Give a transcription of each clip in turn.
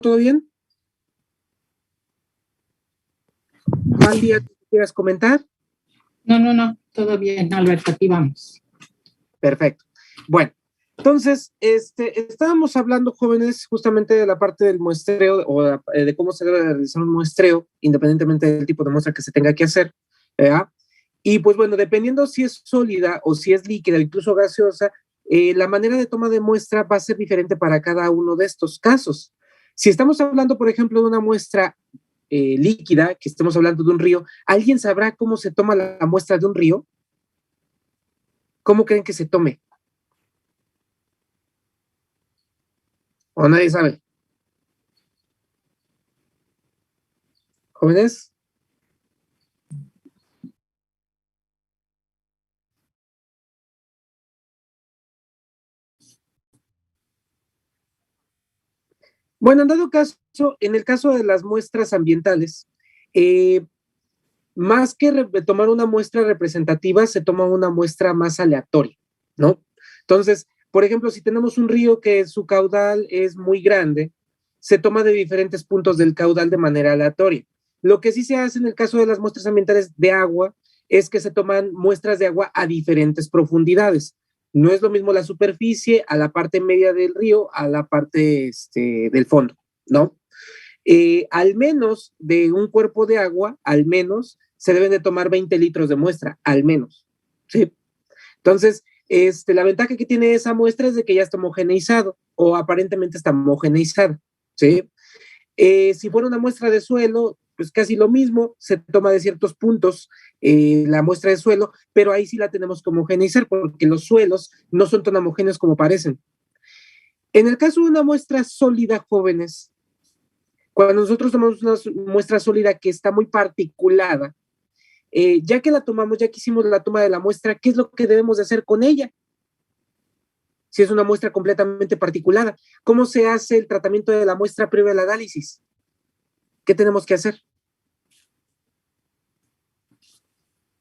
¿Todo bien? Valdia, ¿quieres comentar? No, todo bien, Alberto, aquí vamos. Perfecto. Bueno, entonces, estábamos hablando, jóvenes, justamente de la parte del muestreo o de cómo se debe realizar un muestreo, independientemente del tipo de muestra que se tenga que hacer, ¿verdad? Y pues bueno, dependiendo si es sólida o si es líquida, incluso gaseosa, la manera de toma de muestra va a ser diferente para cada uno de estos casos. Si estamos hablando, por ejemplo, de una muestra líquida, que estemos hablando de un río, ¿alguien sabrá cómo se toma la muestra de un río? ¿Cómo creen que se tome? ¿O nadie sabe? ¿Jóvenes? Bueno, en dado caso, en el caso de las muestras ambientales, más que tomar una muestra representativa, se toma una muestra más aleatoria, ¿no? Entonces, por ejemplo, si tenemos un río que su caudal es muy grande, se toma de diferentes puntos del caudal de manera aleatoria. Lo que sí se hace en el caso de las muestras ambientales de agua es que se toman muestras de agua a diferentes profundidades. No es lo mismo la superficie a la parte media del río a la parte del fondo, ¿no? Al menos de un cuerpo de agua, al menos se deben de tomar 20 litros de muestra, al menos, ¿sí? Entonces, la ventaja que tiene esa muestra es de que ya está homogeneizado o aparentemente está homogeneizada, ¿sí? Si fuera una muestra de suelo, pues casi lo mismo, se toma de ciertos puntos la muestra de suelo, pero ahí sí la tenemos que homogeneizar porque los suelos no son tan homogéneos como parecen. En el caso de una muestra sólida, jóvenes, cuando nosotros tomamos una muestra sólida que está muy particulada, ya que la tomamos, ya que hicimos la toma de la muestra, ¿qué es lo que debemos de hacer con ella? Si es una muestra completamente particulada, ¿cómo se hace el tratamiento de la muestra previo al análisis? ¿Qué tenemos que hacer?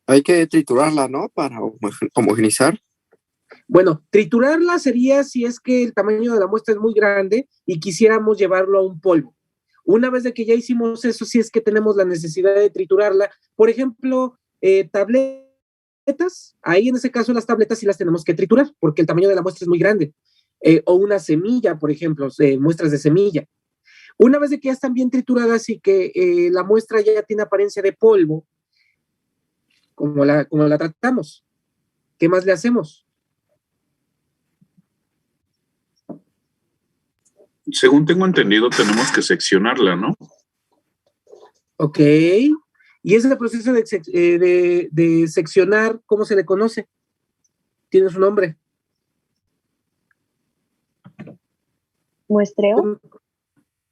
Hay que triturarla, ¿no? Para homogenizar. Bueno, triturarla sería si es que el tamaño de la muestra es muy grande y quisiéramos llevarlo a un polvo. Una vez de que ya hicimos eso, si es que tenemos la necesidad de triturarla, por ejemplo, tabletas, ahí en ese caso las tabletas sí las tenemos que triturar porque el tamaño de la muestra es muy grande. O una semilla, por ejemplo, muestras de semilla. Una vez de que ya están bien trituradas y que la muestra ya tiene apariencia de polvo, como la tratamos, ¿qué más le hacemos? Según tengo entendido, tenemos que seccionarla, ¿no? Ok. Y ese proceso de seccionar, ¿cómo se le conoce? Tiene su nombre. ¿Muestreo?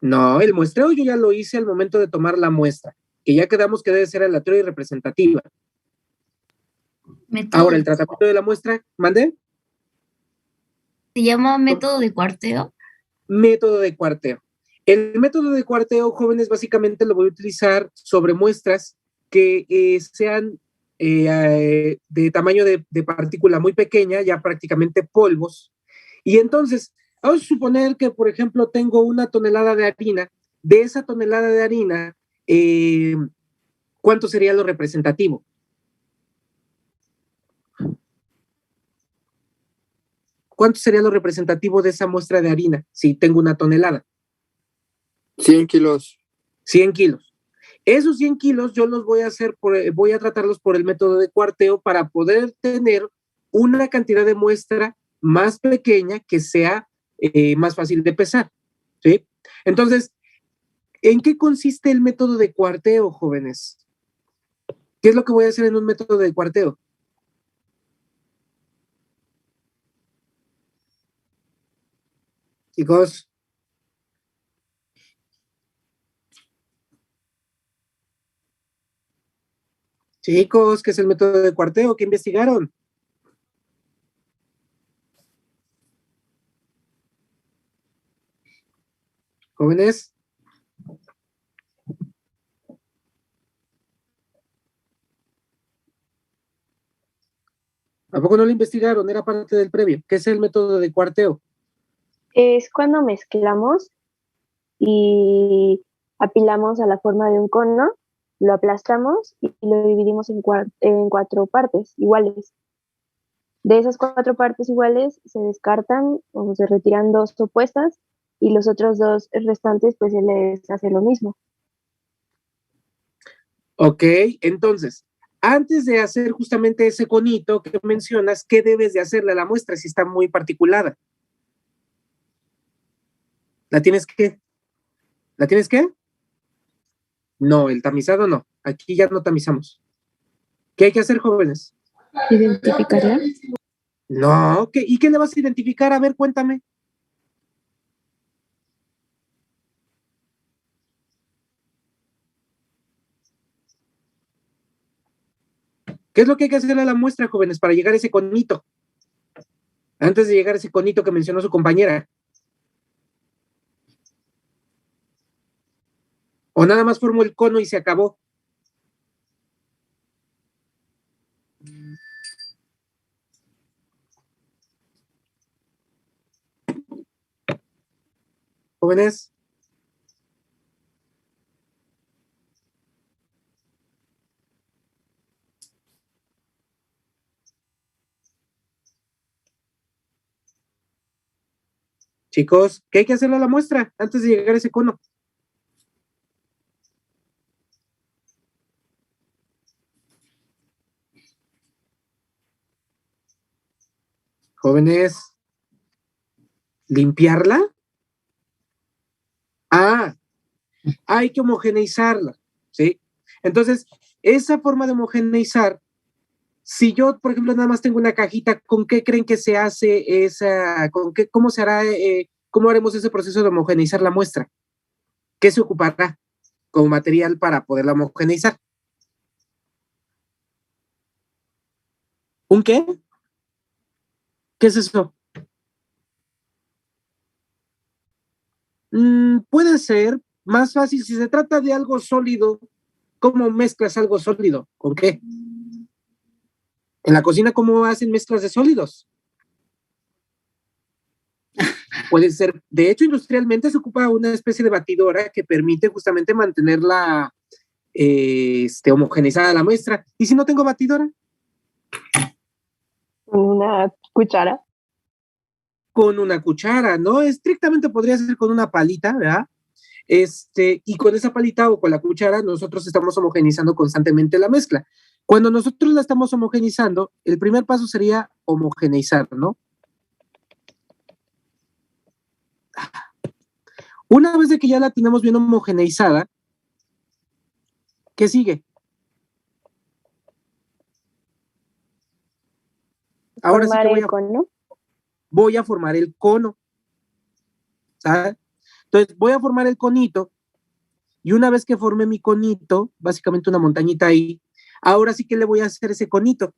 No, el muestreo yo ya lo hice al momento de tomar la muestra, que ya quedamos que debe ser aleatoria y representativa. Método Ahora, el tratamiento de la muestra, ¿mande? ¿Se llama método de cuarteo? Método de cuarteo. El método de cuarteo, jóvenes, básicamente lo voy a utilizar sobre muestras que sean de tamaño de partícula muy pequeña, ya prácticamente polvos. Y entonces, vamos a suponer que, por ejemplo, tengo una tonelada de harina. De esa tonelada de harina, ¿cuánto sería lo representativo? ¿Cuánto sería lo representativo de esa muestra de harina si tengo una tonelada? 100 kilos. 100 kilos. Esos 100 kilos yo los voy a voy a tratarlos por el método de cuarteo para poder tener una cantidad de muestra más pequeña que sea más fácil de pesar, ¿sí? Entonces, ¿en qué consiste el método de cuarteo, jóvenes? ¿Qué es lo que voy a hacer en un método de cuarteo? Chicos. Chicos, ¿qué es el método de cuarteo? ¿Qué investigaron? Jóvenes. ¿A poco no lo investigaron? Era parte del previo. ¿Qué es el método de cuarteo? Es cuando mezclamos y apilamos a la forma de un cono, lo aplastamos y lo dividimos en 4 partes iguales. De esas 4 partes iguales se descartan o se retiran 2 opuestas y los otros 2 restantes pues se les hace lo mismo. Ok, entonces, antes de hacer justamente ese conito que mencionas, ¿qué debes de hacerle a la muestra si está muy particulada? ¿La tienes que? ¿La tienes que? No, el tamizado no. Aquí ya no tamizamos. ¿Qué hay que hacer, jóvenes? Identificarla. No, ¿y qué le vas a identificar? A ver, cuéntame. ¿Qué es lo que hay que hacerle a la muestra, jóvenes, para llegar a ese conito? Antes de llegar a ese conito que mencionó su compañera. ¿O nada más formó el cono y se acabó? Jóvenes. Chicos, ¿qué hay que hacerle a la muestra antes de llegar a ese cono? Jóvenes, ¿limpiarla? Ah, hay que homogeneizarla, ¿sí? Entonces, esa forma de homogeneizar, si yo, por ejemplo, nada más tengo una cajita, ¿con qué creen que se hace esa, cómo se hará, cómo haremos ese proceso de homogeneizar la muestra? ¿Qué se ocupará como material para poderla homogeneizar? ¿Un qué? ¿Qué es eso? Puede ser más fácil si se trata de algo sólido. ¿Cómo mezclas algo sólido? ¿Con qué? En la cocina, ¿cómo hacen mezclas de sólidos? Puede ser, de hecho, industrialmente se ocupa una especie de batidora que permite justamente mantenerla homogeneizada la muestra. ¿Y si no tengo batidora? Con una cuchara. Con una cuchara, ¿no? Estrictamente podría ser con una palita, ¿verdad? Y con esa palita o con la cuchara nosotros estamos homogeneizando constantemente la mezcla. Cuando nosotros la estamos homogeneizando, el primer paso sería homogeneizar, ¿no? Una vez de que ya la tenemos bien homogeneizada, ¿qué sigue? Ahora sí Formar que el cono. voy a formar el cono, ¿sabes? Entonces voy a formar el conito y una vez que formé mi conito, básicamente una montañita ahí, ahora sí que le voy a hacer ese conito.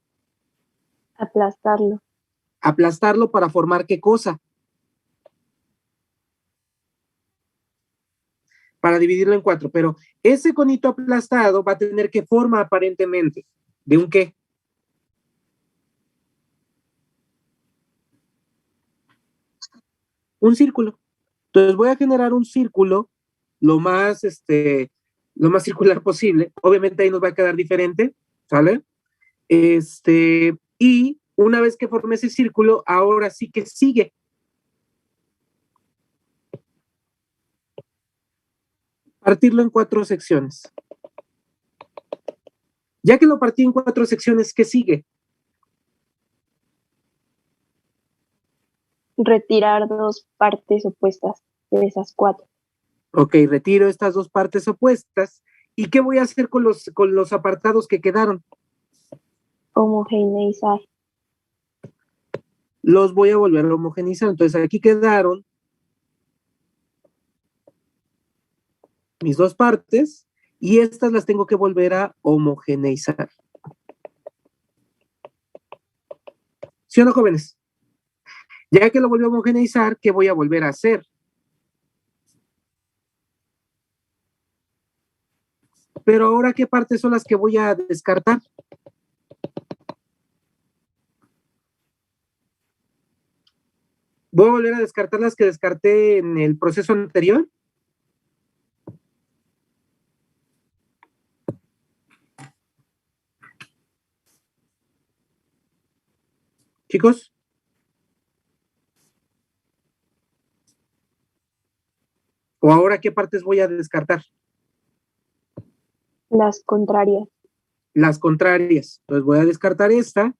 Aplastarlo. Aplastarlo para formar ¿qué cosa? Para dividirlo en 4, pero ese conito aplastado va a tener qué forma aparentemente, ¿de un qué? Un círculo. Entonces voy a generar un círculo lo más, lo más circular posible. Obviamente ahí nos va a quedar diferente, ¿sale? Y una vez que forme ese círculo, ahora sí que sigue. Partirlo en 4 secciones. Ya que lo partí en 4 secciones, ¿qué sigue? Retirar 2 partes opuestas de esas 4. Ok, retiro estas 2 partes opuestas. ¿Y qué voy a hacer con los apartados que quedaron? Homogeneizar. Los voy a volver a homogenizar. Entonces aquí quedaron mis 2 partes y estas las tengo que volver a homogeneizar. ¿Sí o no, jóvenes? Ya que lo volví a homogeneizar, ¿qué voy a volver a hacer? Pero ahora, ¿qué partes son las que voy a descartar? ¿Voy a volver a descartar las que descarté en el proceso anterior? Chicos. ¿O ahora qué partes voy a descartar? Las contrarias. Las contrarias. Entonces voy a descartar esta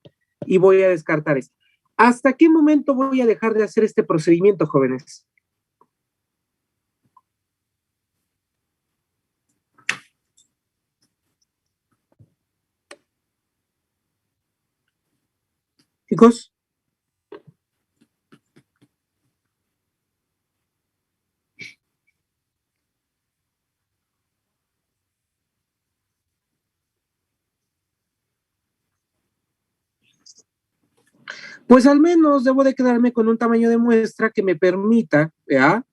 y voy a descartar esta. ¿Hasta qué momento voy a dejar de hacer este procedimiento, jóvenes? Chicos. Pues al menos debo de quedarme con un tamaño de muestra que me permita, ¿ya?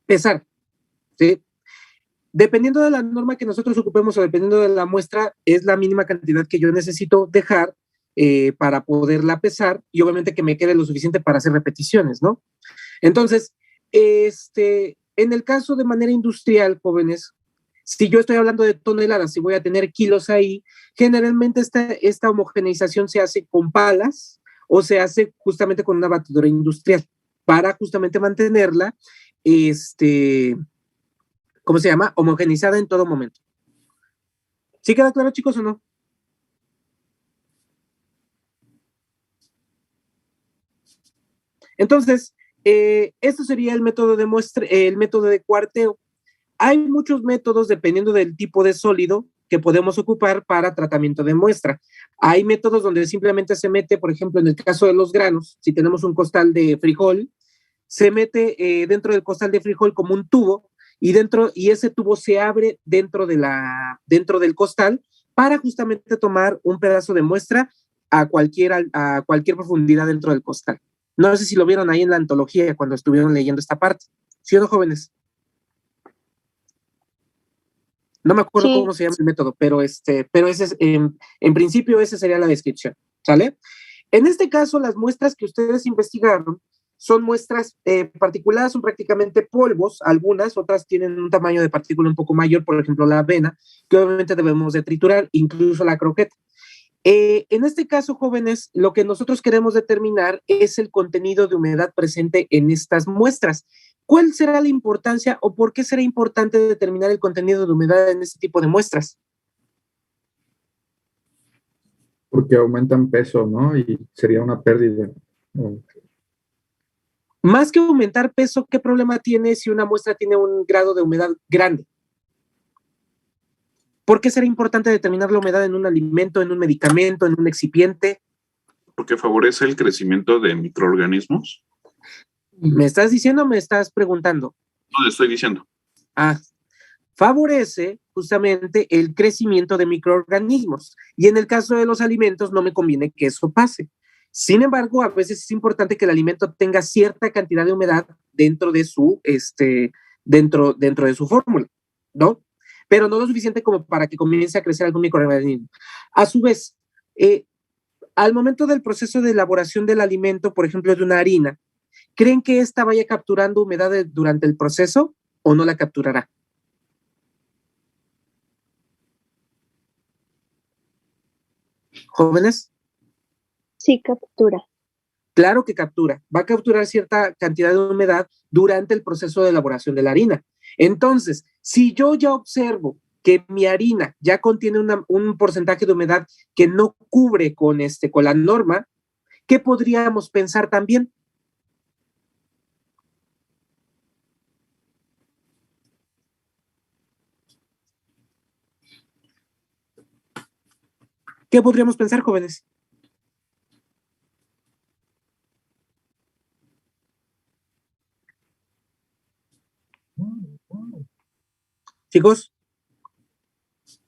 Pesar, ¿sí? Dependiendo de la norma que nosotros ocupemos o dependiendo de la muestra, es la mínima cantidad que yo necesito dejar para poderla pesar y obviamente que me quede lo suficiente para hacer repeticiones, ¿no? Entonces, en el caso de manera industrial, jóvenes, si yo estoy hablando de toneladas y voy a tener kilos ahí, generalmente esta homogeneización se hace con palas o se hace justamente con una batidora industrial para justamente mantenerla, ¿cómo se llama? Homogeneizada en todo momento. ¿Sí queda claro, chicos, o no? Entonces, esto sería el método de muestra, el método de cuarteo. Hay muchos métodos dependiendo del tipo de sólido que podemos ocupar para tratamiento de muestra. Hay métodos donde simplemente se mete, por ejemplo, en el caso de los granos, si tenemos un costal de frijol, se mete dentro del costal de frijol como un tubo y ese tubo se abre dentro del costal para justamente tomar un pedazo de muestra a cualquier profundidad dentro del costal. No sé si lo vieron ahí en la antología cuando estuvieron leyendo esta parte. ¿Sí o no, jóvenes? No me acuerdo cómo se llama el método, pero ese es, en principio, esa sería la descripción, ¿sale? En este caso, las muestras que ustedes investigaron son muestras particuladas, son prácticamente polvos, algunas, otras tienen un tamaño de partícula un poco mayor, por ejemplo, la avena, que obviamente debemos de triturar, incluso la croqueta. En este caso, jóvenes, lo que nosotros queremos determinar es el contenido de humedad presente en estas muestras. ¿Cuál será la importancia o por qué será importante determinar el contenido de humedad en este tipo de muestras? Porque aumentan peso, ¿no? Y sería una pérdida. Más que aumentar peso, ¿qué problema tiene si una muestra tiene un grado de humedad grande? ¿Por qué será importante determinar la humedad en un alimento, en un medicamento, en un excipiente? Porque favorece el crecimiento de microorganismos. ¿Me estás diciendo o me estás preguntando? No, le estoy diciendo. Favorece justamente el crecimiento de microorganismos. Y en el caso de los alimentos no me conviene que eso pase. Sin embargo, a veces es importante que el alimento tenga cierta cantidad de humedad dentro de su, dentro de su fórmula, ¿no? Pero no lo suficiente como para que comience a crecer algún microorganismo. A su vez, al momento del proceso de elaboración del alimento, por ejemplo, de una harina, ¿creen que esta vaya capturando humedad durante el proceso o no la capturará? ¿Jóvenes? Sí, captura. Claro que captura. Va a capturar cierta cantidad de humedad durante el proceso de elaboración de la harina. Entonces, si yo ya observo que mi harina ya contiene un porcentaje de humedad que no cubre con la norma, ¿qué podríamos pensar también? ¿Qué podríamos pensar, jóvenes? Chicos.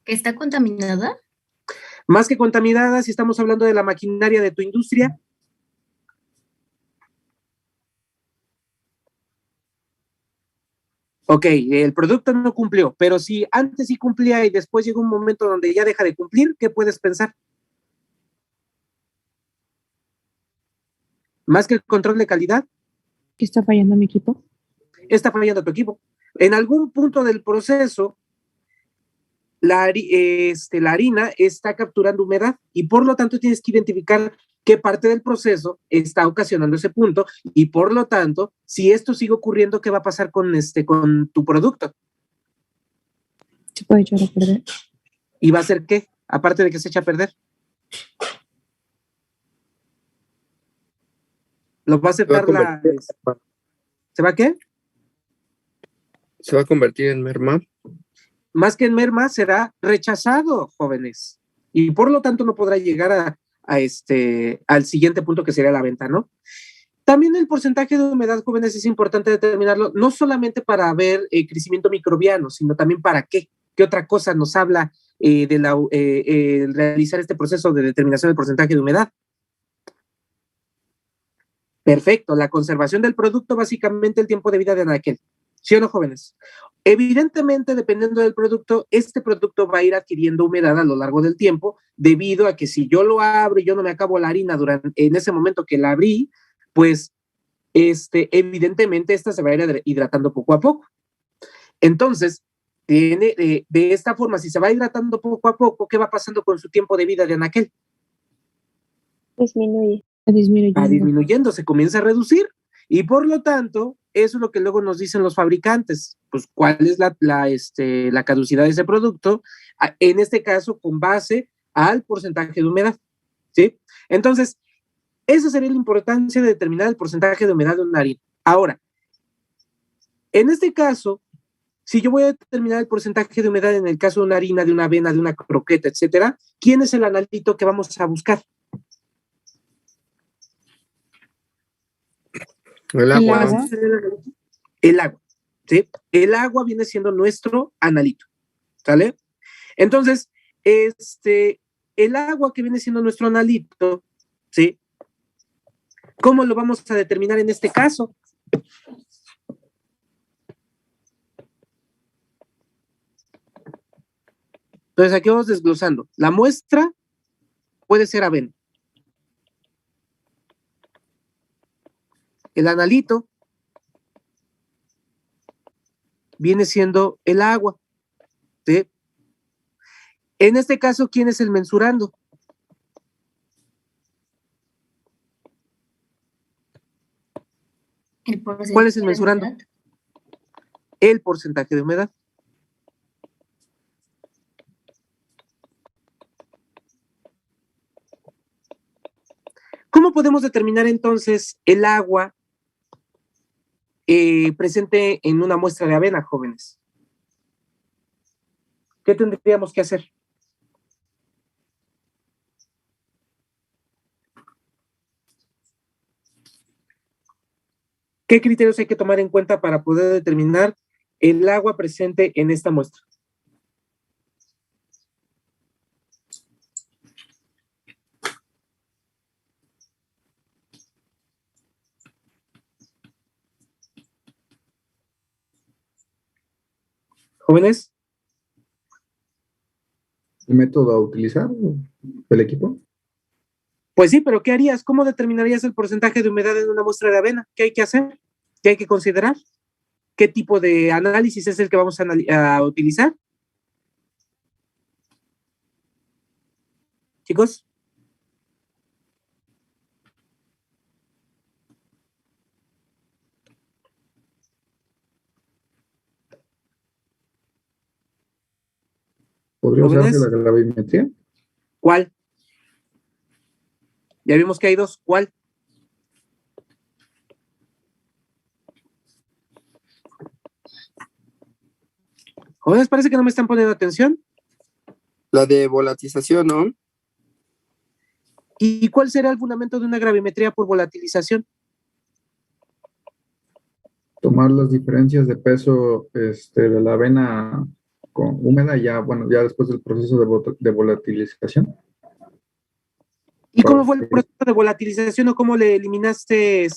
¿Que está contaminada? Más que contaminada, si estamos hablando de la maquinaria de tu industria. Ok, el producto no cumplió, pero si antes sí cumplía y después llega un momento donde ya deja de cumplir, ¿qué puedes pensar? Más que el control de calidad. ¿Qué está fallando mi equipo? Está fallando tu equipo. En algún punto del proceso, la harina está capturando humedad y por lo tanto tienes que identificar qué parte del proceso está ocasionando ese punto y por lo tanto, si esto sigue ocurriendo, ¿qué va a pasar con tu producto? ¿Se puede echar a perder? ¿Y va a ser qué? Aparte de que se echa a perder. Lo va a aceptar ¿se va a qué? Se va a convertir en merma. Más que en merma, será rechazado, jóvenes. Y por lo tanto no podrá llegar al siguiente punto que sería la venta, ¿no? También el porcentaje de humedad, jóvenes, es importante determinarlo, no solamente para ver crecimiento microbiano, sino también para qué otra cosa nos habla de realizar este proceso de determinación del porcentaje de humedad. Perfecto, la conservación del producto, básicamente el tiempo de vida de anaquel. ¿Sí o no, jóvenes? Evidentemente, dependiendo del producto, este producto va a ir adquiriendo humedad a lo largo del tiempo, debido a que si yo lo abro y yo no me acabo la harina en ese momento que la abrí, pues evidentemente esta se va a ir hidratando poco a poco. Entonces, de esta forma, si se va hidratando poco a poco, ¿qué va pasando con su tiempo de vida de anaquel? Disminuye. Va disminuyendo, se comienza a reducir y por lo tanto, eso es lo que luego nos dicen los fabricantes, pues cuál es la caducidad de ese producto, en este caso con base al porcentaje de humedad, ¿sí? Entonces, esa sería la importancia de determinar el porcentaje de humedad de una harina. Ahora, en este caso, si yo voy a determinar el porcentaje de humedad en el caso de una harina, de una avena, de una croqueta, etcétera, ¿quién es el analito que vamos a buscar? El agua. El agua, ¿sí? El agua viene siendo nuestro analito, ¿sale? Entonces, el agua que viene siendo nuestro analito, ¿sí? ¿Cómo lo vamos a determinar en este caso? Entonces, aquí vamos desglosando. La muestra puede ser avena. El analito viene siendo el agua, ¿sí? En este caso, ¿quién es el mensurando? ¿Cuál es el mensurando? El porcentaje de humedad. ¿Cómo podemos determinar entonces el agua presente en una muestra de avena, jóvenes? ¿Qué tendríamos que hacer? ¿Qué criterios hay que tomar en cuenta para poder determinar el agua presente en esta muestra? ¿Jóvenes? ¿El método a utilizar del equipo? Pues sí, pero ¿qué harías? ¿Cómo determinarías el porcentaje de humedad en una muestra de avena? ¿Qué hay que hacer? ¿Qué hay que considerar? ¿Qué tipo de análisis es el que vamos a utilizar? Chicos. ¿Podría ¿Jóvenes? usarse la gravimetría? ¿Cuál? Ya vimos que hay dos. ¿Cuál? Jóvenes, parece que no me están poniendo atención. La de volatilización, ¿no? ¿Y cuál será el fundamento de una gravimetría por volatilización? Tomar las diferencias de peso de la avena húmeda ya después del proceso de volatilización. ¿Y cómo fue el proceso de volatilización o cómo le eliminaste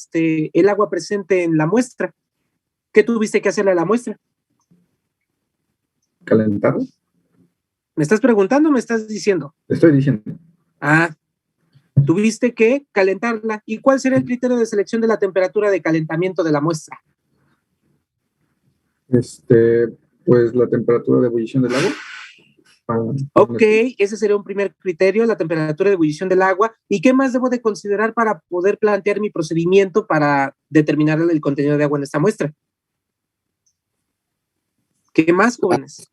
el agua presente en la muestra? ¿Qué tuviste que hacerle a la muestra? ¿Calentarla? ¿Me estás preguntando o me estás diciendo? Estoy diciendo. Ah, tuviste que calentarla. ¿Y cuál será el criterio de selección de la temperatura de calentamiento de la muestra? Pues la temperatura de ebullición del agua. Ok, ese sería un primer criterio, la temperatura de ebullición del agua. ¿Y qué más debo de considerar para poder plantear mi procedimiento para determinar el contenido de agua en esta muestra? ¿Qué más, jóvenes?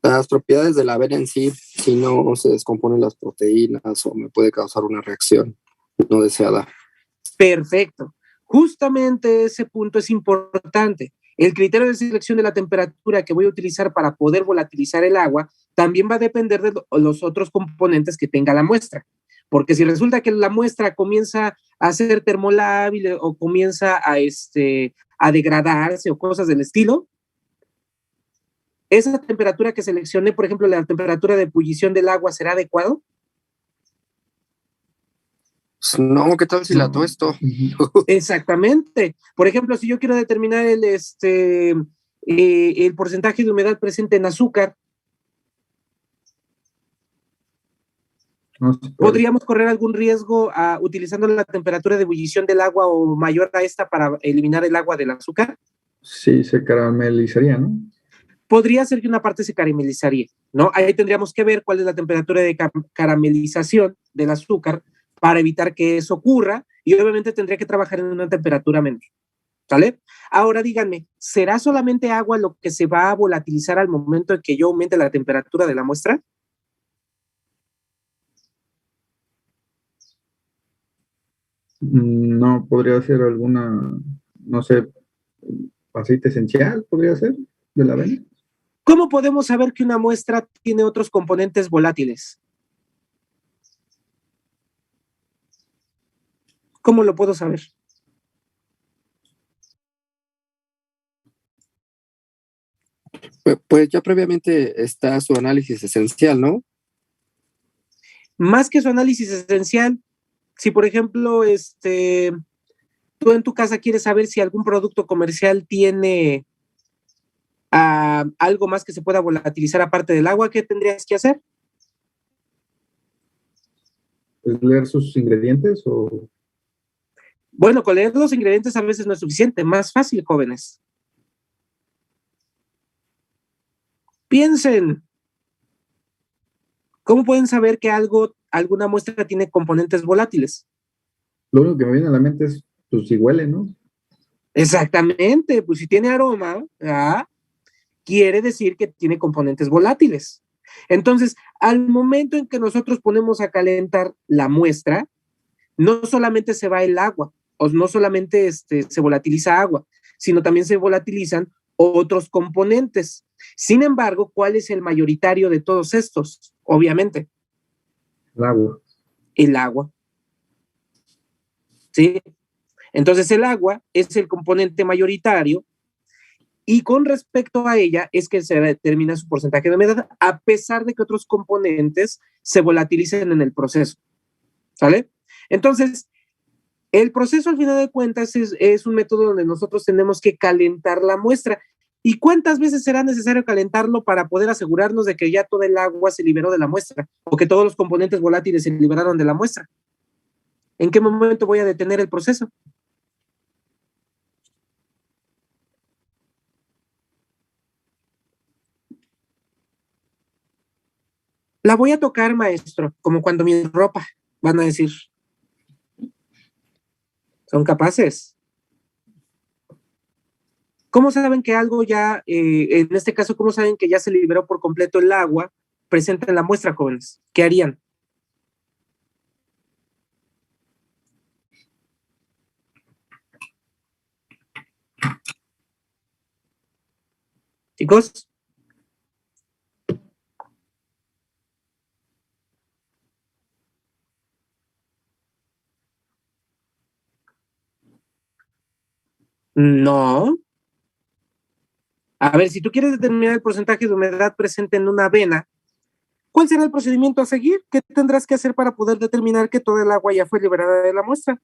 Las propiedades de la avena en sí, si no se descomponen las proteínas o me puede causar una reacción no deseada. Perfecto. Justamente ese punto es importante. El criterio de selección de la temperatura que voy a utilizar para poder volatilizar el agua también va a depender de los otros componentes que tenga la muestra. Porque si resulta que la muestra comienza a ser termolábil o comienza a degradarse o cosas del estilo, esa temperatura que seleccioné, por ejemplo, la temperatura de ebullición del agua, ¿será adecuado? No, ¿qué tal si la tuesto? Exactamente. Por ejemplo, si yo quiero determinar el porcentaje de humedad presente en azúcar, No se puede. ¿podríamos correr algún riesgo utilizando la temperatura de ebullición del agua o mayor a esta para eliminar el agua del azúcar? Sí, se caramelizaría, ¿no? Podría ser que una parte se caramelizaría, ¿no? Ahí tendríamos que ver cuál es la temperatura de caramelización del azúcar para evitar que eso ocurra y obviamente tendría que trabajar en una temperatura menor, ¿sale? Ahora díganme, ¿será solamente agua lo que se va a volatilizar al momento en que yo aumente la temperatura de la muestra? No, podría ser alguna, no sé, aceite esencial, podría ser, de la avena. ¿Cómo podemos saber que una muestra tiene otros componentes volátiles? ¿Cómo lo puedo saber? Pues ya previamente está su análisis esencial, ¿no? Más que su análisis esencial, si por ejemplo, tú en tu casa quieres saber si algún producto comercial tiene algo más que se pueda volatilizar aparte del agua, ¿qué tendrías que hacer? ¿Es leer sus ingredientes o...? Bueno, con leer los ingredientes a veces no es suficiente, más fácil, jóvenes. Piensen, ¿cómo pueden saber que alguna muestra tiene componentes volátiles? Lo único que me viene a la mente es, pues, si huele, ¿no? Exactamente, pues si tiene aroma, quiere decir que tiene componentes volátiles. Entonces, al momento en que nosotros ponemos a calentar la muestra, no solamente se va el agua, o no solamente se volatiliza agua, sino también se volatilizan otros componentes. Sin embargo, ¿cuál es el mayoritario de todos estos? Obviamente, El agua. el agua. ¿Sí? Entonces, el agua es el componente mayoritario y con respecto a ella es que se determina su porcentaje de humedad, a pesar de que otros componentes se volatilicen en el proceso. ¿Sale? Entonces, el proceso al final de cuentas es un método donde nosotros tenemos que calentar la muestra. ¿Y cuántas veces será necesario calentarlo para poder asegurarnos de que ya todo el agua se liberó de la muestra o que todos los componentes volátiles se liberaron de la muestra? ¿En qué momento voy a detener el proceso? La voy a tocar, maestro, como cuando mi ropa, van a decir. ¿Son capaces? ¿Cómo saben que algo ya, en este caso, cómo saben que ya se liberó por completo el agua presente en la muestra, jóvenes? ¿Qué harían? Chicos. No. A ver, si tú quieres determinar el porcentaje de humedad presente en una avena, ¿cuál será el procedimiento a seguir? ¿Qué tendrás que hacer para poder determinar que toda el agua ya fue liberada de la muestra?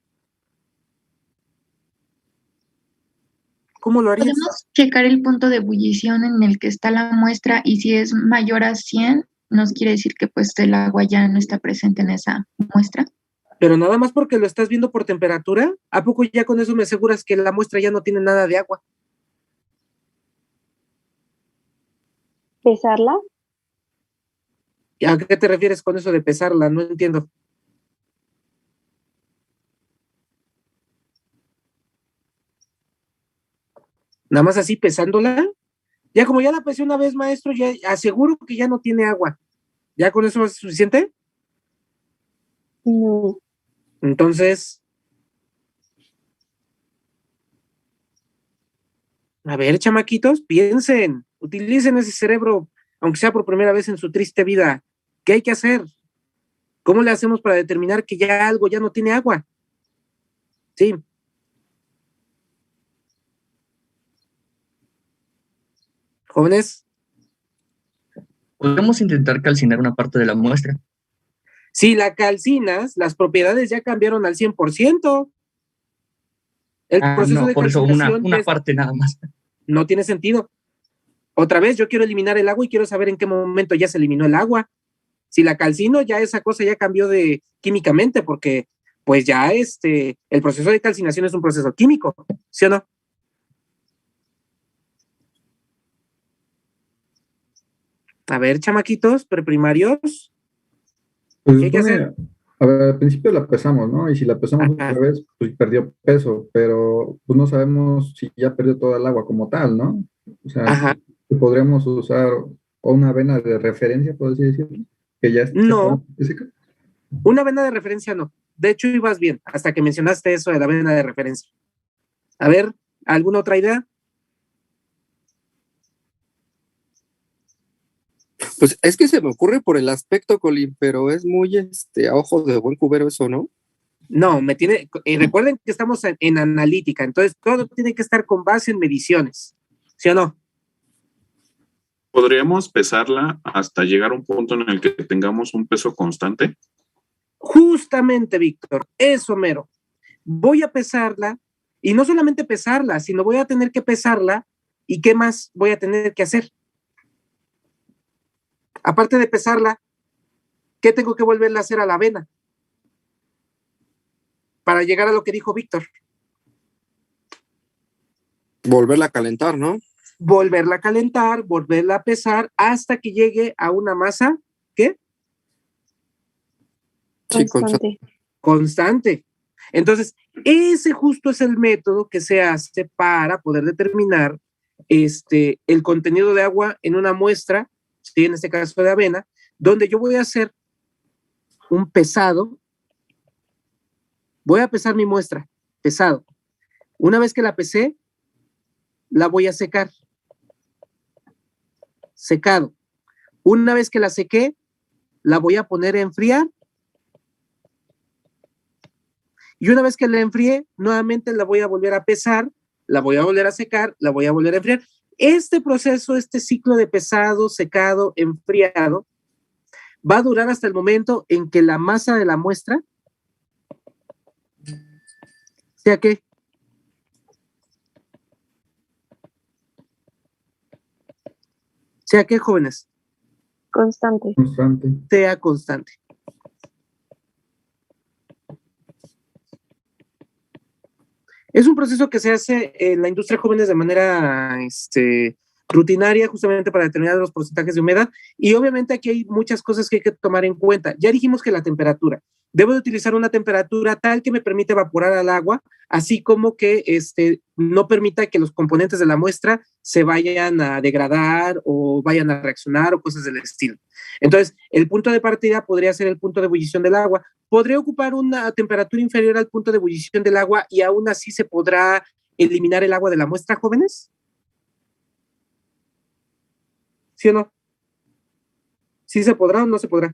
¿Cómo lo harías? Podemos checar el punto de ebullición en el que está la muestra y si es mayor a 100, nos quiere decir que pues el agua ya no está presente en esa muestra. Pero nada más porque lo estás viendo por temperatura, ¿a poco ya con eso me aseguras que la muestra ya no tiene nada de agua? ¿Pesarla? ¿A qué te refieres con eso de pesarla? No entiendo. Nada más así pesándola. Ya como ya la pesé una vez, maestro, ya aseguro que ya no tiene agua. ¿Ya con eso es suficiente? No. Entonces, a ver, chamaquitos, piensen, utilicen ese cerebro, aunque sea por primera vez en su triste vida. ¿Qué hay que hacer? ¿Cómo le hacemos para determinar que ya algo ya no tiene agua? Sí. Jóvenes, Podemos intentar calcinar una parte de la muestra. si la calcinas, las propiedades ya cambiaron al 100%. El proceso No, de por eso calcinación una parte nada más. no tiene sentido. Otra vez, yo quiero eliminar el agua y quiero saber en qué momento ya se eliminó el agua. Si la calcino, ya esa cosa ya cambió de químicamente, porque pues ya el proceso de calcinación es un proceso químico, ¿sí o no? A ver, chamaquitos, preprimarios, Pues ¿qué hay que hacer? a ver, al principio la pesamos, ¿no? Y si la pesamos Ajá. otra vez, pues perdió peso, pero pues no sabemos si ya perdió toda el agua como tal, ¿no? O sea, Ajá. podríamos usar una vena de referencia, por así decirlo, que ya esté No, física. una vena de referencia no. De hecho, ibas bien, hasta que mencionaste eso de la vena de referencia. A ver, ¿alguna otra idea? Pues es que se me ocurre por el aspecto, Colin, pero es muy a ojo de buen cubero eso, ¿no? No, recuerden que estamos en analítica, entonces todo tiene que estar con base en mediciones, ¿sí o no? ¿Podríamos pesarla hasta llegar a un punto en el que tengamos un peso constante? Justamente, Víctor, eso mero. Voy a pesarla, y no solamente pesarla, sino voy a tener que pesarla, ¿y qué más voy a tener que hacer? Aparte de pesarla, ¿qué tengo que volverle a hacer a la avena? Para llegar a lo que dijo Víctor. Volverla a calentar, ¿no? Volverla a calentar, volverla a pesar, hasta que llegue a una masa, ¿qué? Sí, Constante. Constante. Entonces, ese justo es el método que se hace para poder determinar el contenido de agua en una muestra, ¿sí? En este caso de avena, donde yo voy a hacer un pesado, voy a pesar mi muestra, pesado. Una vez que la pesé, la voy a secar. Secado. Una vez que la sequé, la voy a poner a enfriar. Y una vez que la enfrié, nuevamente la voy a volver a pesar, la voy a volver a secar, la voy a volver a enfriar. Este proceso, este ciclo de pesado, secado, enfriado, va a durar hasta el momento en que la masa de la muestra sea ¿qué? ¿Sea qué, jóvenes? Constante. Constante. Sea constante. Es un proceso que se hace en la industria jóvenes de manera rutinaria, justamente para determinar los porcentajes de humedad. Y obviamente aquí hay muchas cosas que hay que tomar en cuenta. Ya dijimos que la temperatura. Debo de utilizar una temperatura tal que me permita evaporar al agua, así como que no permita que los componentes de la muestra se vayan a degradar o vayan a reaccionar o cosas del estilo. Entonces, el punto de partida podría ser el punto de ebullición del agua. Podría ocupar una temperatura inferior al punto de ebullición del agua y aún así se podrá eliminar el agua de la muestra, jóvenes. ¿Sí o no? ¿Sí se podrá o no se podrá?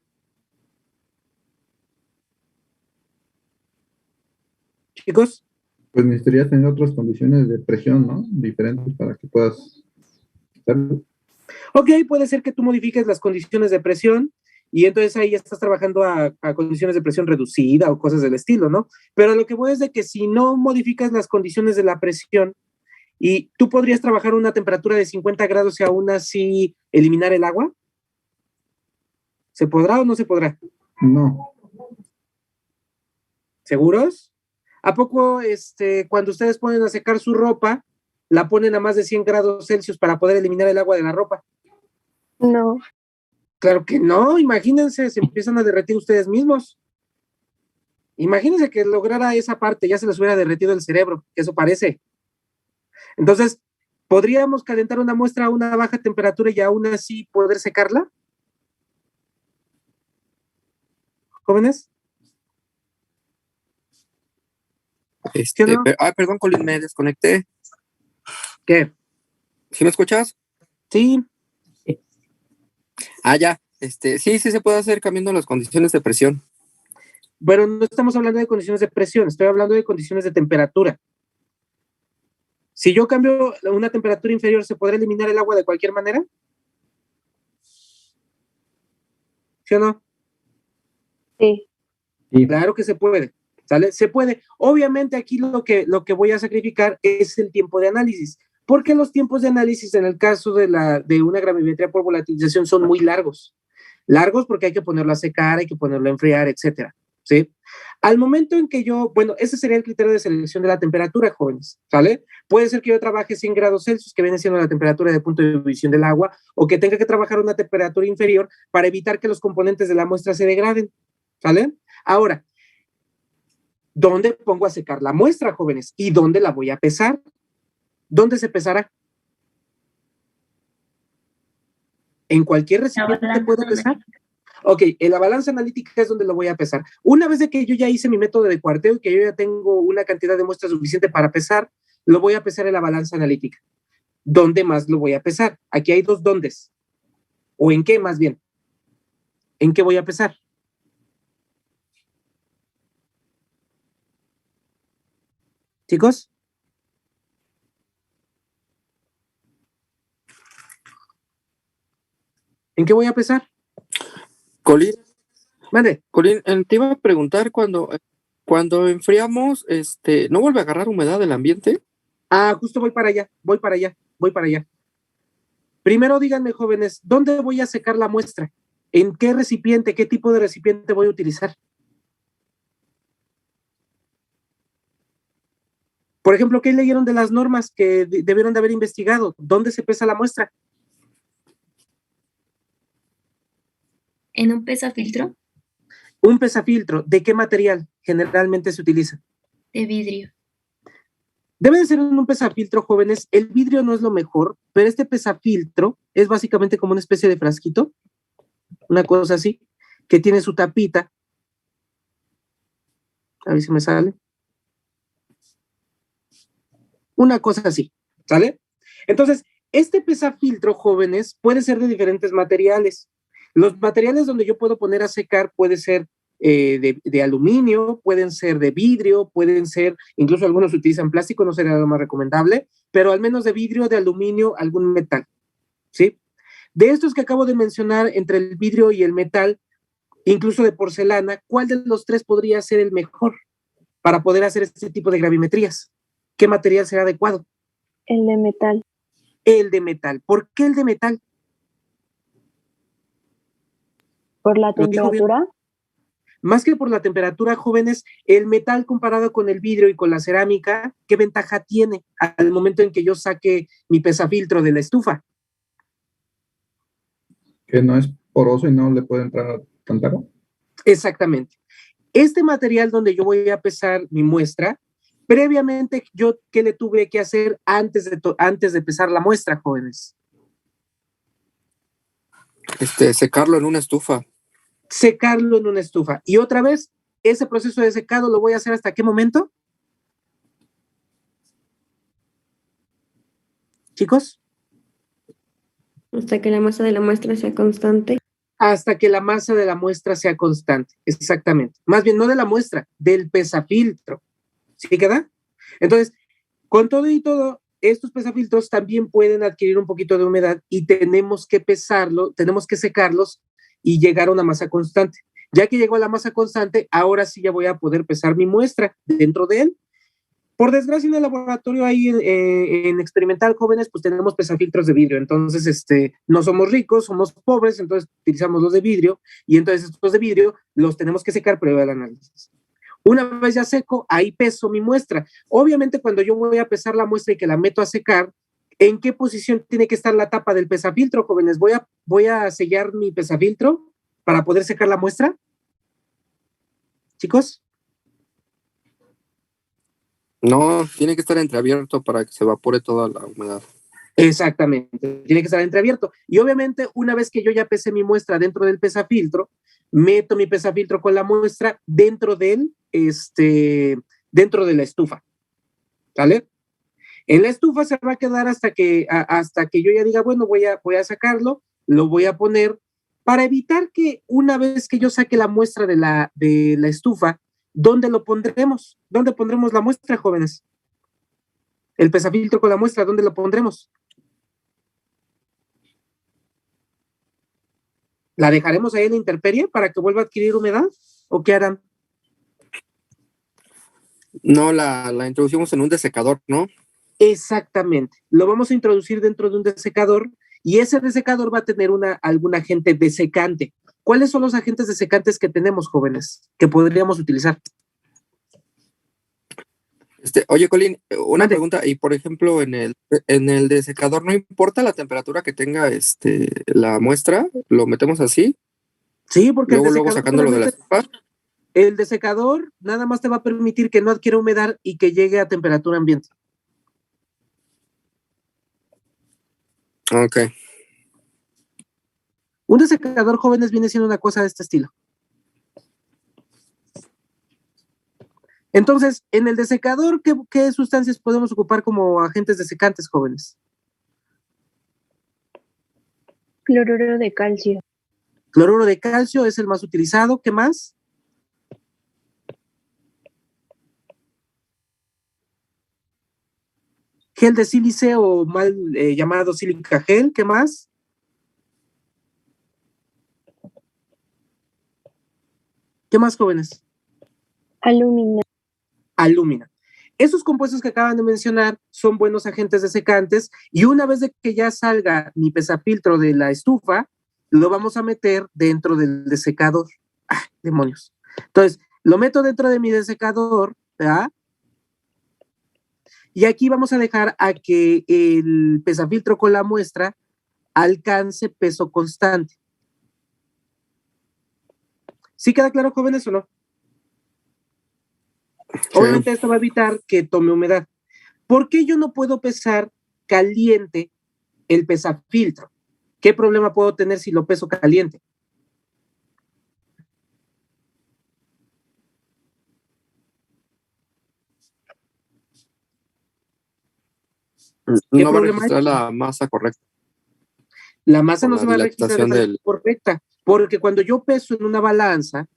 Chicos. Pues necesitaría tener otras condiciones de presión, ¿no? Diferentes para que puedas hacerlo. Ok, puede ser que tú modifiques las condiciones de presión y entonces ahí ya estás trabajando a condiciones de presión reducida o cosas del estilo, ¿no? Pero lo que voy es de que si no modificas las condiciones de la presión y tú podrías trabajar a una temperatura de 50 grados y aún así eliminar el agua, ¿se podrá o no se podrá? No. ¿Seguros? ¿A poco cuando ustedes ponen a secar su ropa, la ponen a más de 100 grados Celsius para poder eliminar el agua de la ropa? No. Claro que no, imagínense, se empiezan a derretir ustedes mismos. Imagínense que lograra esa parte, ya se les hubiera derretido el cerebro, que eso parece. Entonces, ¿podríamos calentar una muestra a una baja temperatura y aún así poder secarla? ¿Jóvenes? ¿Sí o no? Perdón, Colin, me desconecté. ¿Qué? ¿Sí me escuchas? Sí. Ya. Sí se puede hacer cambiando las condiciones de presión. Pero no estamos hablando de condiciones de presión, estoy hablando de condiciones de temperatura. Si yo cambio una temperatura inferior, ¿se podrá eliminar el agua de cualquier manera? ¿Sí o no? Sí. Claro que se puede, ¿sale? Se puede. Obviamente aquí lo que voy a sacrificar es el tiempo de análisis, porque los tiempos de análisis en el caso de una gravimetría por volatilización son muy largos. Largos porque hay que ponerlo a secar, hay que ponerlo a enfriar, etcétera, ¿sí? Al momento en que ese sería el criterio de selección de la temperatura, jóvenes, ¿sale? Puede ser que yo trabaje 100 grados Celsius, que viene siendo la temperatura de punto de ebullición del agua, o que tenga que trabajar una temperatura inferior para evitar que los componentes de la muestra se degraden, ¿sale? Ahora, ¿dónde pongo a secar la muestra, jóvenes? ¿Y dónde la voy a pesar? ¿Dónde se pesará? ¿En cualquier recipiente puede pesar? Ok, en la balanza analítica es donde lo voy a pesar. Una vez de que yo ya hice mi método de cuarteo y que yo ya tengo una cantidad de muestras suficiente para pesar, lo voy a pesar en la balanza analítica. ¿Dónde más lo voy a pesar? Aquí hay dos dóndes. ¿O en qué más bien? ¿En qué voy a pesar? ¿Chicos? ¿En qué voy a pesar? Colin, Mande. Colin, te iba a preguntar cuando enfriamos, ¿no vuelve a agarrar humedad del ambiente? Justo voy para allá. Primero díganme, jóvenes, ¿dónde voy a secar la muestra? ¿En qué recipiente, qué tipo de recipiente voy a utilizar? Por ejemplo, ¿qué leyeron de las normas que debieron de haber investigado? ¿Dónde se pesa la muestra? ¿En un pesafiltro? Un pesafiltro, ¿de qué material generalmente se utiliza? De vidrio. Debe de ser en un pesafiltro, jóvenes. El vidrio no es lo mejor, pero este pesafiltro es básicamente como una especie de frasquito, una cosa así, que tiene su tapita. A ver si me sale. Una cosa así, ¿sale? Entonces, este pesafiltro, jóvenes, puede ser de diferentes materiales. Los materiales donde yo puedo poner a secar puede ser de aluminio, pueden ser de vidrio, pueden ser, incluso algunos utilizan plástico, no sería lo más recomendable, pero al menos de vidrio, de aluminio, algún metal, ¿sí? De estos que acabo de mencionar, entre el vidrio y el metal, incluso de porcelana, ¿cuál de los tres podría ser el mejor para poder hacer este tipo de gravimetrías? ¿Qué material será adecuado? El de metal. El de metal. ¿Por qué el de metal? ¿Por la temperatura? Más que por la temperatura, jóvenes, el metal comparado con el vidrio y con la cerámica, ¿qué ventaja tiene al momento en que yo saque mi pesafiltro de la estufa? Que no es poroso y no le puede entrar tanta agua. Exactamente. Este material donde yo voy a pesar mi muestra, previamente yo, ¿qué le tuve que hacer antes de pesar la muestra, jóvenes? Secarlo en una estufa. Secarlo en una estufa. Y otra vez, ese proceso de secado lo voy a hacer ¿hasta qué momento? Chicos. Hasta que la masa de la muestra sea constante. Hasta que la masa de la muestra sea constante, exactamente. Más bien, no de la muestra, del pesafiltro. ¿Sí queda? Entonces, con todo y todo, estos pesafiltros también pueden adquirir un poquito de humedad y tenemos que pesarlo, tenemos que secarlos y llegar a una masa constante. Ya que llegó a la masa constante, ahora sí ya voy a poder pesar mi muestra dentro de él. Por desgracia, en el laboratorio ahí en experimental, jóvenes, pues tenemos pesafiltros de vidrio. Entonces, no somos ricos, somos pobres, entonces utilizamos los de vidrio y entonces estos de vidrio los tenemos que secar previo al análisis. Una vez ya seco, ahí peso mi muestra. Obviamente, cuando yo voy a pesar la muestra y que la meto a secar, ¿En qué posición tiene que estar la tapa del pesafiltro, jóvenes? Voy a sellar mi pesafiltro para poder secar la muestra. Chicos. No, tiene que estar entreabierto para que se evapore toda la humedad. Exactamente, tiene que estar entreabierto. Y obviamente, una vez que yo ya pesé mi muestra dentro del pesafiltro, meto mi pesafiltro con la muestra dentro de la estufa. ¿Vale? En la estufa se va a quedar hasta que yo ya diga, bueno, voy a sacarlo, lo voy a poner para evitar que una vez que yo saque la muestra de la estufa, ¿dónde lo pondremos? ¿Dónde pondremos la muestra, jóvenes? El pesafiltro con la muestra, ¿dónde lo pondremos? ¿La dejaremos ahí en la intemperie para que vuelva a adquirir humedad? ¿O qué harán? No, la introducimos en un desecador, ¿no? Exactamente. Lo vamos a introducir dentro de un desecador y ese desecador va a tener algún agente desecante. ¿Cuáles son los agentes desecantes que tenemos, jóvenes, que podríamos utilizar? Oye, Colin, una pregunta, y por ejemplo, en el desecador, ¿no importa la temperatura que tenga la muestra? ¿Lo metemos así? Sí, porque luego sacándolo de la estufa. El desecador nada más te va a permitir que no adquiera humedad y que llegue a temperatura ambiente. Ok. Un desecador, jóvenes, viene siendo una cosa de este estilo. Entonces, en el desecador, ¿qué sustancias podemos ocupar como agentes desecantes, jóvenes? Cloruro de calcio. Cloruro de calcio es el más utilizado. ¿Qué más? Gel de sílice o mal llamado sílica gel. ¿Qué más? ¿Qué más, jóvenes? Alúmina. Alúmina. Esos compuestos que acaban de mencionar son buenos agentes desecantes y una vez de que ya salga mi pesafiltro de la estufa, lo vamos a meter dentro del desecador. ¡Ah, demonios! Entonces, lo meto dentro de mi desecador, ¿verdad? Y aquí vamos a dejar a que el pesafiltro con la muestra alcance peso constante. ¿Sí queda claro, jóvenes, o no? Sí. Obviamente esto va a evitar que tome humedad. ¿Por qué yo no puedo pesar caliente el pesafiltro? ¿Qué problema puedo tener si lo peso caliente? No va a registrar la masa correcta. La masa no se va a registrar de manera correcta, porque cuando yo peso en una balanza,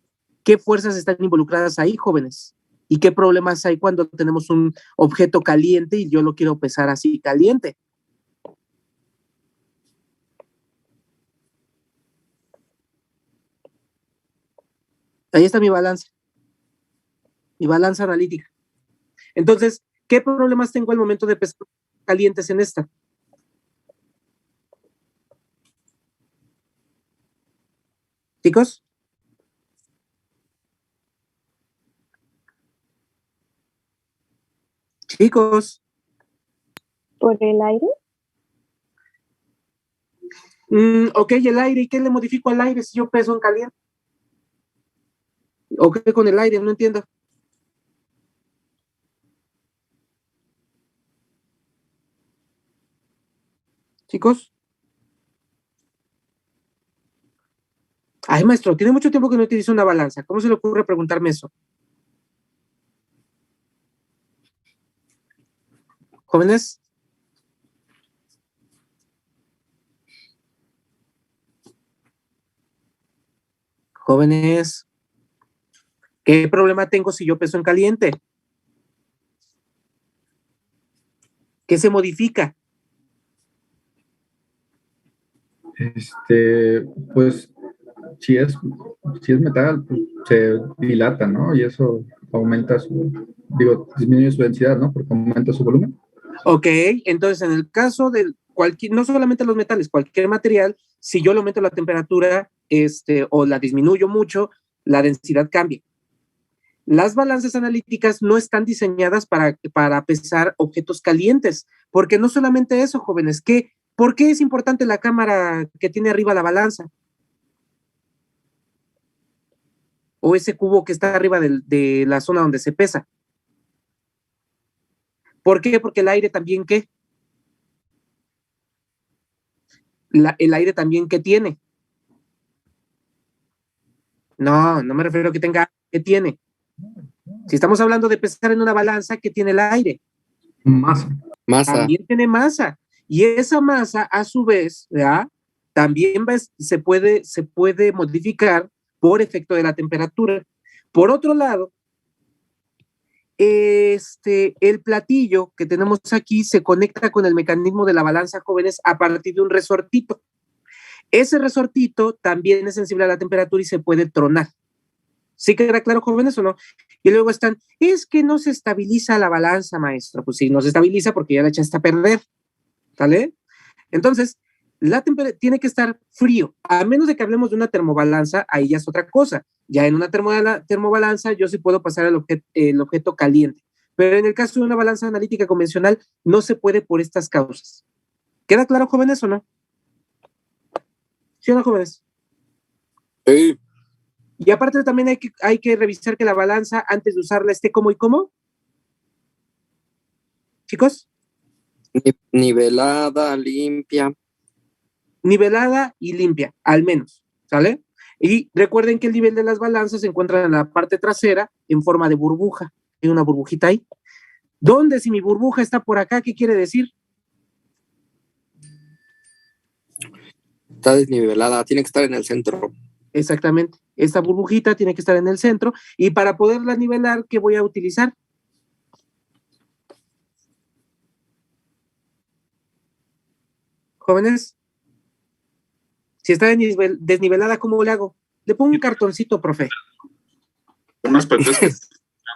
¿qué fuerzas están involucradas ahí, jóvenes? ¿Y qué problemas hay cuando tenemos un objeto caliente y yo lo quiero pesar así caliente? Ahí está mi balanza analítica. Entonces, ¿qué problemas tengo al momento de pesar calientes en esta? ¿Chicos? Chicos. ¿Por el aire? Ok, el aire. ¿Y qué le modifico al aire si yo peso en caliente? ¿O qué con el aire? No entiendo. ¿Chicos? Ay, maestro, tiene mucho tiempo que no utilizo una balanza. ¿Cómo se le ocurre preguntarme eso? ¿Jóvenes? Jóvenes, ¿qué problema tengo si yo peso en caliente? ¿Qué se modifica? Pues si es metal, pues, se dilata, ¿no? Y eso aumenta disminuye su densidad, ¿no? Porque aumenta su volumen. Ok, entonces en el caso de no solamente los metales, cualquier material, si yo le aumento la temperatura o la disminuyo mucho, la densidad cambia. Las balanzas analíticas no están diseñadas para pesar objetos calientes, porque no solamente eso, jóvenes, ¿por qué es importante la cámara que tiene arriba la balanza? O ese cubo que está arriba de la zona donde se pesa. ¿Por qué? Porque el aire también, ¿qué? El aire también, ¿qué tiene? No me refiero a que tenga, ¿qué tiene? Si estamos hablando de pesar en una balanza, ¿qué tiene el aire? Masa. También tiene masa. Y esa masa, a su vez, ¿verdad? También se puede modificar por efecto de la temperatura. Por otro lado, el platillo que tenemos aquí se conecta con el mecanismo de la balanza, jóvenes, a partir de un resortito. Ese resortito también es sensible a la temperatura y se puede tronar. ¿Sí queda claro, jóvenes, o no? Y luego es que no se estabiliza la balanza, maestro. Pues sí, no se estabiliza porque ya la echaste a perder, ¿vale? Entonces, tiene que estar frío, a menos de que hablemos de una termobalanza, ahí ya es otra cosa. Ya en una termobalanza yo sí puedo pasar el objeto caliente, pero en el caso de una balanza analítica convencional no se puede por estas causas. ¿Queda claro, jóvenes, o no? ¿Sí o no, jóvenes? Sí. Y aparte también hay que revisar que la balanza, antes de usarla, esté como y como. Chicos. Nivelada, limpia. Nivelada y limpia, al menos, ¿sale? Y recuerden que el nivel de las balanzas se encuentra en la parte trasera en forma de burbuja. Hay una burbujita ahí. ¿Dónde? Si mi burbuja está por acá, ¿qué quiere decir? Está desnivelada, tiene que estar en el centro. Exactamente. Esta burbujita tiene que estar en el centro y para poderla nivelar, ¿qué voy a utilizar? Jóvenes, si está desnivelada, ¿cómo le hago? Le pongo un cartoncito, profe. Unas petetas,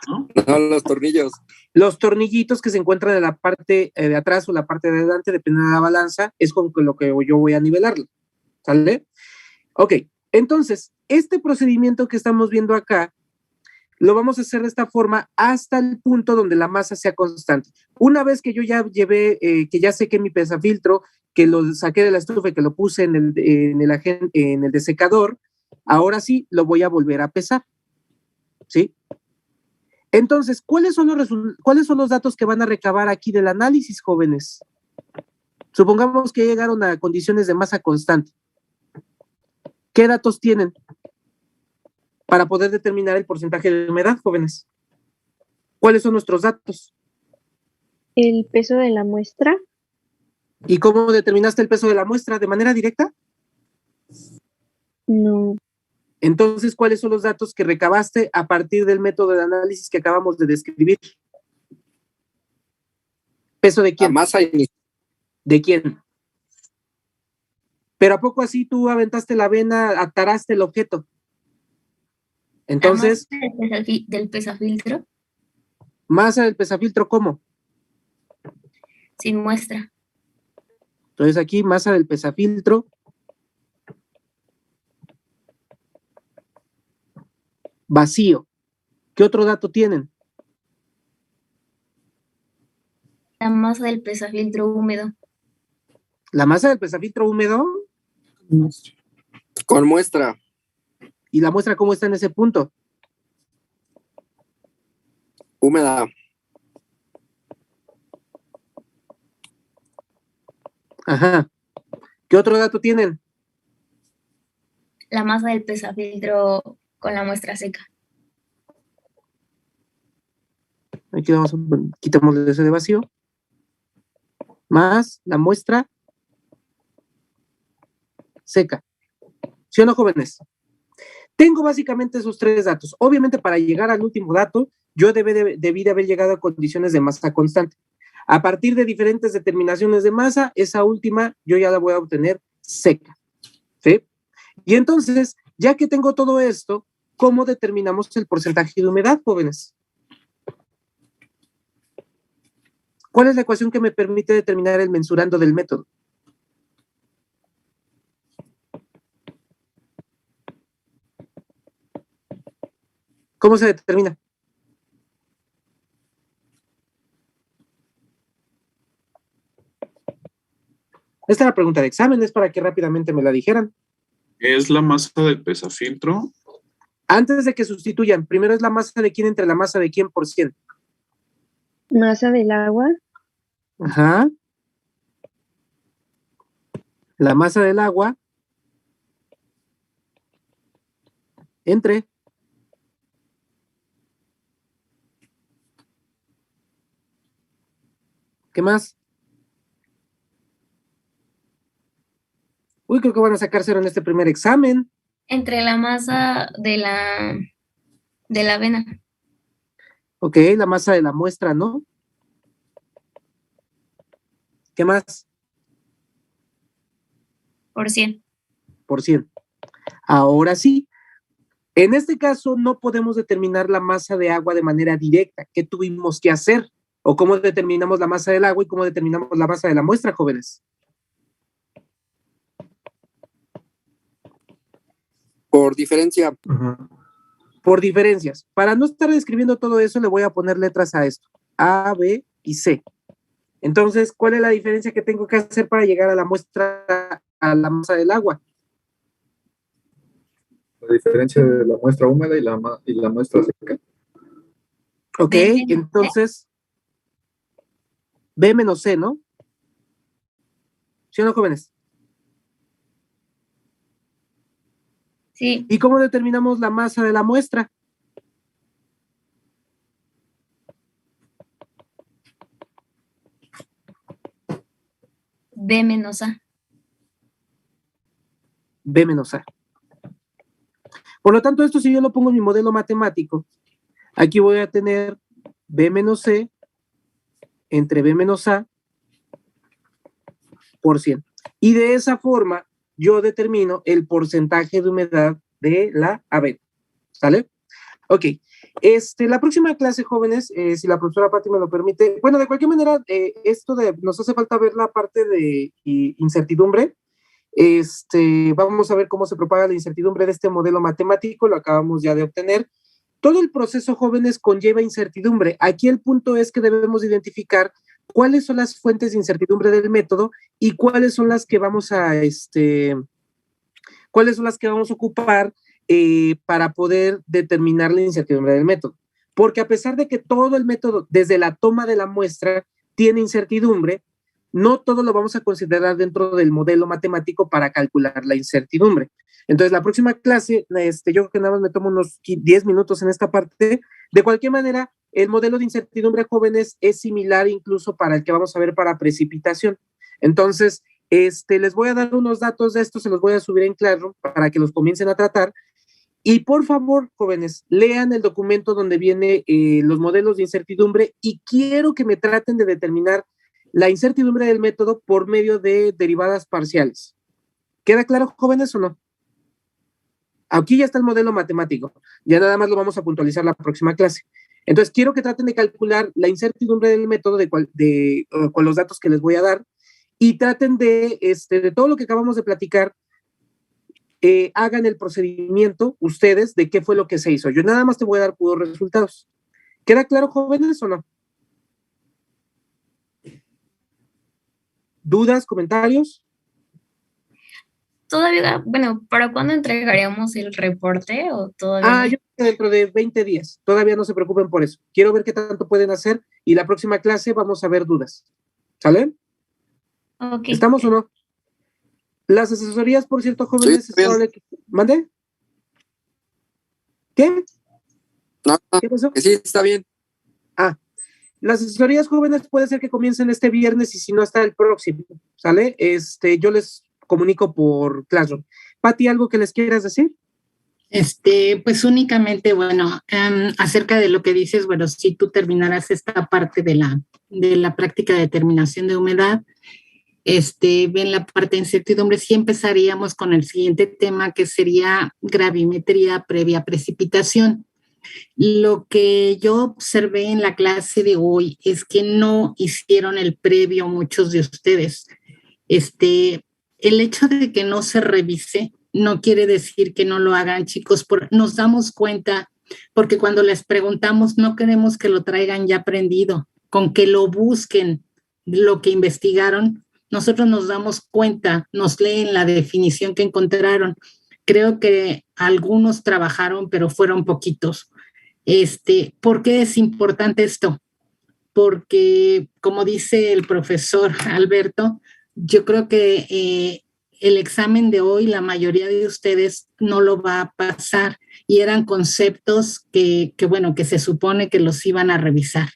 ¿no? No, los tornillos. Los tornillitos que se encuentran en la parte de atrás o la parte de adelante, dependiendo de la balanza, es con lo que yo voy a nivelarlo. ¿Sale? Ok, entonces, este procedimiento que estamos viendo acá, lo vamos a hacer de esta forma hasta el punto donde la masa sea constante. Una vez que yo ya que ya sequé mi pesafiltro, que lo saqué de la estufa y que lo puse en el desecador, ahora sí lo voy a volver a pesar. ¿Sí? Entonces, ¿cuáles son los datos que van a recabar aquí del análisis, jóvenes? Supongamos que llegaron a condiciones de masa constante. ¿Qué datos tienen para poder determinar el porcentaje de humedad, jóvenes? ¿Cuáles son nuestros datos? El peso de la muestra. ¿Y cómo determinaste el peso de la muestra? ¿De manera directa? No. Entonces, ¿cuáles son los datos que recabaste a partir del método de análisis que acabamos de describir? ¿Peso de quién? La masa inicial. ¿De quién? Pero ¿a poco así tú aventaste la vena, ataraste el objeto? Entonces, ¿La masa del pesafiltro? ¿masa del pesafiltro cómo? Sin muestra. Entonces aquí, masa del pesafiltro. Vacío. ¿Qué otro dato tienen? La masa del pesafiltro húmedo. ¿La masa del pesafiltro húmedo? Con muestra. ¿Y la muestra cómo está en ese punto? Húmeda. Ajá. ¿Qué otro dato tienen? La masa del pesafiltro con la muestra seca. Aquí quitamos ese de vacío. Más la muestra seca. ¿Sí o no, jóvenes? Tengo básicamente esos tres datos. Obviamente, para llegar al último dato, yo debí de haber llegado a condiciones de masa constante. A partir de diferentes determinaciones de masa, esa última yo ya la voy a obtener seca. ¿Sí? Y entonces, ya que tengo todo esto, ¿cómo determinamos el porcentaje de humedad, jóvenes? ¿Cuál es la ecuación que me permite determinar el mensurando del método? ¿Cómo se determina? Esta es la pregunta de examen, es para que rápidamente me la dijeran. ¿Es la masa del pesafiltro? Antes de que sustituyan, primero es la masa de quién entre la masa de quién por 100. Masa del agua Ajá. La masa del agua entre ¿qué más? Uy, creo que van a sacar cero en este primer examen. Entre la masa de la avena. Ok, la masa de la muestra, ¿no? ¿Qué más? Por 100. Por 100. Ahora sí, en este caso no podemos determinar la masa de agua de manera directa. ¿Qué tuvimos que hacer? ¿O cómo determinamos la masa del agua y cómo determinamos la masa de la muestra, jóvenes? Por diferencia. Por diferencias. Para no estar describiendo todo eso, le voy a poner letras a esto. A, B y C. Entonces, ¿cuál es la diferencia que tengo que hacer para llegar a la muestra, a la masa del agua? La diferencia de la muestra húmeda y la muestra seca. Ok, entonces, B menos C, ¿no? ¿Sí o no, jóvenes? Sí. ¿Y cómo determinamos la masa de la muestra? B menos A. B menos A. Por lo tanto, esto si yo lo pongo en mi modelo matemático, aquí voy a tener B menos C entre B menos A por 100. Y de esa forma, yo determino el porcentaje de humedad de la avena. ¿Sale? Ok. La próxima clase, jóvenes, si la profesora Pati me lo permite, bueno, de cualquier manera, nos hace falta ver la parte de incertidumbre. Vamos a ver cómo se propaga la incertidumbre de este modelo matemático, lo acabamos ya de obtener. Todo el proceso, jóvenes, conlleva incertidumbre. Aquí el punto es que debemos identificar cuáles son las fuentes de incertidumbre del método y cuáles son las que vamos a, ocupar para poder determinar la incertidumbre del método. Porque a pesar de que todo el método, desde la toma de la muestra, tiene incertidumbre, no todo lo vamos a considerar dentro del modelo matemático para calcular la incertidumbre. Entonces, la próxima clase, yo creo que nada más me tomo unos 10 minutos en esta parte. De cualquier manera, el modelo de incertidumbre, jóvenes, es similar incluso para el que vamos a ver para precipitación. Entonces, les voy a dar unos datos de esto, se los voy a subir en Classroom para que los comiencen a tratar. Y por favor, jóvenes, lean el documento donde viene los modelos de incertidumbre y quiero que me traten de determinar la incertidumbre del método por medio de derivadas parciales. ¿Queda claro, jóvenes, o no? Aquí ya está el modelo matemático. Ya nada más lo vamos a puntualizar la próxima clase. Entonces, quiero que traten de calcular la incertidumbre del método con los datos que les voy a dar y traten de todo lo que acabamos de platicar, hagan el procedimiento ustedes de qué fue lo que se hizo. Yo nada más te voy a dar puros resultados. ¿Queda claro, jóvenes, o no? ¿Dudas, comentarios? Todavía, bueno, ¿para cuándo entregaríamos el reporte o todavía? Yo creo que dentro de 20 días. Todavía no se preocupen por eso. Quiero ver qué tanto pueden hacer y la próxima clase vamos a ver dudas. ¿Sale? Ok. ¿Estamos o no? Las asesorías, por cierto, jóvenes, Sí, bien. ¿Mande? ¿Qué? No, ¿Qué pasó? que sí, está bien. Las asesorías, jóvenes, puede ser que comiencen este viernes y si no hasta el próximo, ¿sale? Yo les comunico por Classroom. Pati, ¿algo que les quieras decir? Pues únicamente, bueno, acerca de lo que dices, bueno, si tú terminaras esta parte de la práctica de determinación de humedad, ven la parte de incertidumbre, sí empezaríamos con el siguiente tema que sería gravimetría previa precipitación. Lo que yo observé en la clase de hoy es que no hicieron el previo muchos de ustedes. El hecho de que no se revise no quiere decir que no lo hagan, chicos. Nos damos cuenta porque cuando les preguntamos no queremos que lo traigan ya aprendido, con que lo busquen, lo que investigaron, nosotros nos damos cuenta, nos leen la definición que encontraron. Creo que algunos trabajaron, pero fueron poquitos. ¿Por qué es importante esto? Porque, como dice el profesor Alberto, yo creo que el examen de hoy, la mayoría de ustedes no lo va a pasar, y eran conceptos que se supone que los iban a revisar.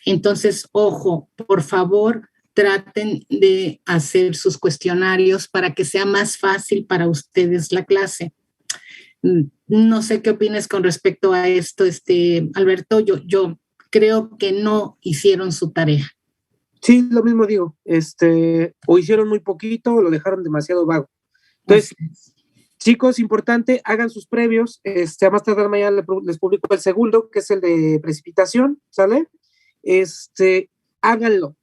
Entonces, ojo, por favor, traten de hacer sus cuestionarios para que sea más fácil para ustedes la clase. No sé qué opinas con respecto a esto, Alberto. Yo creo que no hicieron su tarea. Sí, lo mismo digo. O hicieron muy poquito o lo dejaron demasiado vago. Entonces, chicos, importante, hagan sus previos. A más tardar mañana les publico el segundo, que es el de precipitación, ¿sale? Háganlo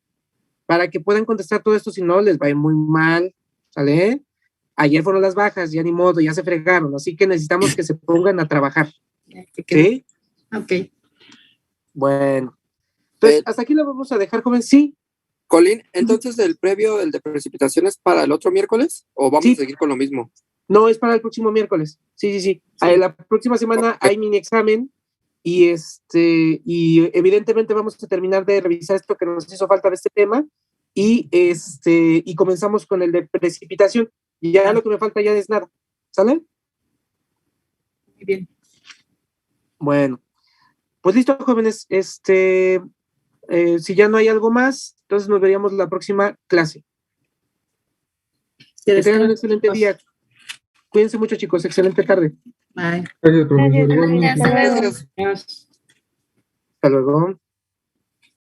para que puedan contestar todo esto, si no les va a ir muy mal, ¿sale? Ayer fueron las bajas, ya ni modo, ya se fregaron, así que necesitamos que se pongan a trabajar. ¿Sí? Ok. Bueno. Entonces, hasta aquí lo vamos a dejar, joven. Sí. Colín, entonces el previo, el de precipitación, ¿es para el otro miércoles o vamos a seguir con lo mismo? No, es para el próximo miércoles. Sí. La próxima semana hay mini examen y evidentemente vamos a terminar de revisar esto que nos hizo falta de este tema y comenzamos con el de precipitación. Y ya lo que me falta ya es nada. ¿Sale? Muy bien. Bueno, pues listo, jóvenes. Si ya no hay algo más, entonces nos veríamos la próxima clase. Que tengan un excelente día. Cuídense mucho, chicos. Excelente tarde. Bye. Gracias, profesor. Hasta luego. Hasta luego.